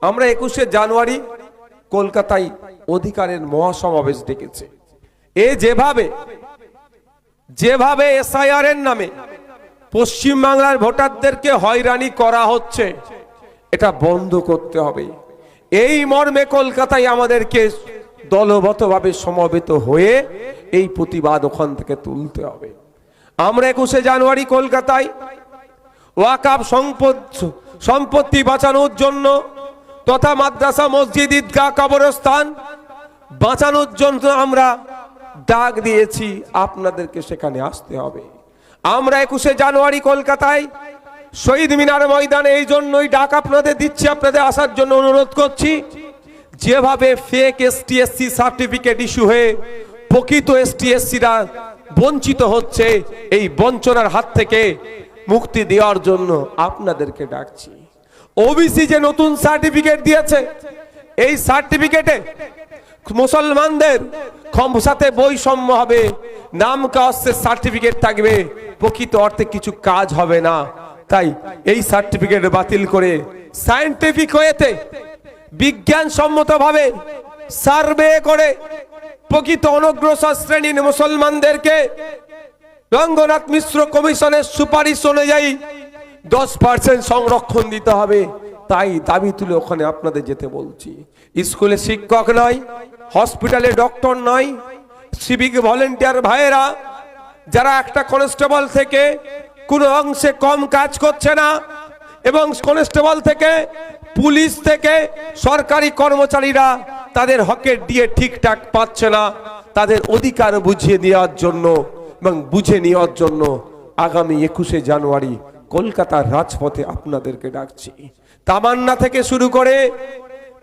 আমরা 21শে জানুয়ারি কলকাতায় অধিকারের মহাসমাবেশ ডেকেছে। যেভাবে এসআইআর এর নামে পশ্চিমবাংলার ভোটারদেরকে হয়রানি করা হচ্ছে, এটা বন্ধ করতে হবে। এই মর্মে কলকাতায় আমাদেরকে দলবদ্ধভাবে সমবেত হয়ে এই প্রতিবাদ ওখান থেকে তুলতে হবে। আমরা 21শে জানুয়ারি কলকাতায় ওয়াকফ সম্পত্তি বাঁচানোর জন্য তথা মাদ্রাসা, মসজিদ, ঈদগাহ, কবরস্থান বাঁচানোর জন্য আমরা ডাক দিয়েছি, আপনাদেরকে সেখানে আসতে হবে। আমরা 21শে জানুয়ারি কলকাতায় শহীদ মিনার ময়দানে এই জন্যই ডাক আপনাদের দিচ্ছি, আপনাদের আসার জন্য অনুরোধ করছি। যেভাবে ফেক ST/SC সার্টিফিকেট ইস্যু হয়ে প্রকৃত ST/SCরা বঞ্চিত হচ্ছে, এই বঞ্চনার হাত থেকে মুক্তি দেওয়ার জন্য আপনাদেরকে ডাকছি। ওবিসি যে নতুন সার্টিফিকেট দিয়েছে, এই সার্টিফিকেটে মুসলমানদের সাথে বৈষম্য হবে, নাম কাস্টের সার্টিফিকেট থাকবে, প্রকৃত অর্থে কিছু কাজ হবে না। তাই এই সার্টিফিকেট বাতিল করে সায়েন্টিফিক ওয়েতে বিজ্ঞানসম্মতভাবে সার্ভে করে প্রকৃত অনগ্রসর শ্রেণীর মুসলমানদেরকে রঙ্গনাথ মিশ্র কমিশনের সুপারিশ অনুযায়ী 10% সংরক্ষণ দিতে হবে। তাই দাবি তুলে ওখানে আপনাদের যেতে বলছি। স্কুলে শিক্ষক নয়, হসপিটালে ডক্টর নয়, সিভিক ভলেন্টিয়ার ভাইয়েরা যারা একটা কনস্টেবল থেকে কোনো অংশে কম কাজ করছে না, এবং কনস্টেবল থেকে, পুলিশ থেকে সরকারি কর্মচারীরা তাদের হকের দিয়ে ঠিকঠাক পাচ্ছে না, তাদের অধিকার বুঝিয়ে দেওয়ার জন্য এবং বুঝে নেওয়ার জন্য আগামী 21শে জানুয়ারি কলকাতার রাজপথে আপনাদেরকে ডাকছি। তামান্না থেকে শুরু করে,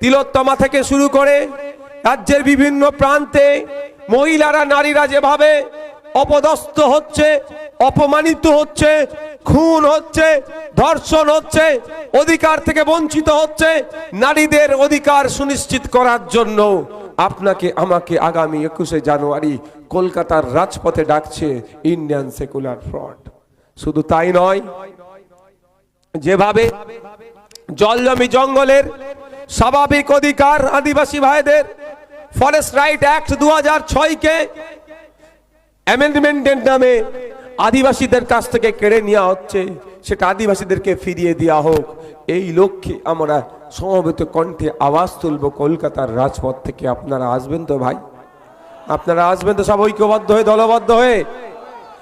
তিলোত্তমা থেকে শুরু করে রাজ্যের বিভিন্ন প্রান্তে মহিলারা, নারীরা যেভাবে অপদস্থ হচ্ছে, অপমানিত হচ্ছে, খুন হচ্ছে, ধর্ষণ হচ্ছে, অধিকার থেকে বঞ্চিত হচ্ছে, নারীদের অধিকার সুনিশ্চিত করার জন্য আপনাকে আমাকে আগামী 21শে জানুয়ারি কলকাতার রাজপথে ডাকছে ইন্ডিয়ান সেকুলার ফ্রন্ট। শুধু তাই নয়, যেভাবে জল জমি জঙ্গলের স্বাভাবিক অধিকার আদিবাসী ভাইদের ফরেস্ট রাইট অ্যাক্ট 2006 অ্যামেন্ডমেন্টের নামে আদিবাসীদের কাছ থেকে কেড়ে নেওয়া হচ্ছে, সেটা আদিবাসীদেরকে ফিরিয়ে দেওয়া হোক। এই লক্ষ্যে আমরা সমবেত কণ্ঠে আওয়াজ তুলব কলকাতার রাজপথ থেকে। আপনারা আসবেন তো ভাই? আপনারা আসবেন তো সব ঐক্যবদ্ধ হয়ে, দলবদ্ধ হয়ে?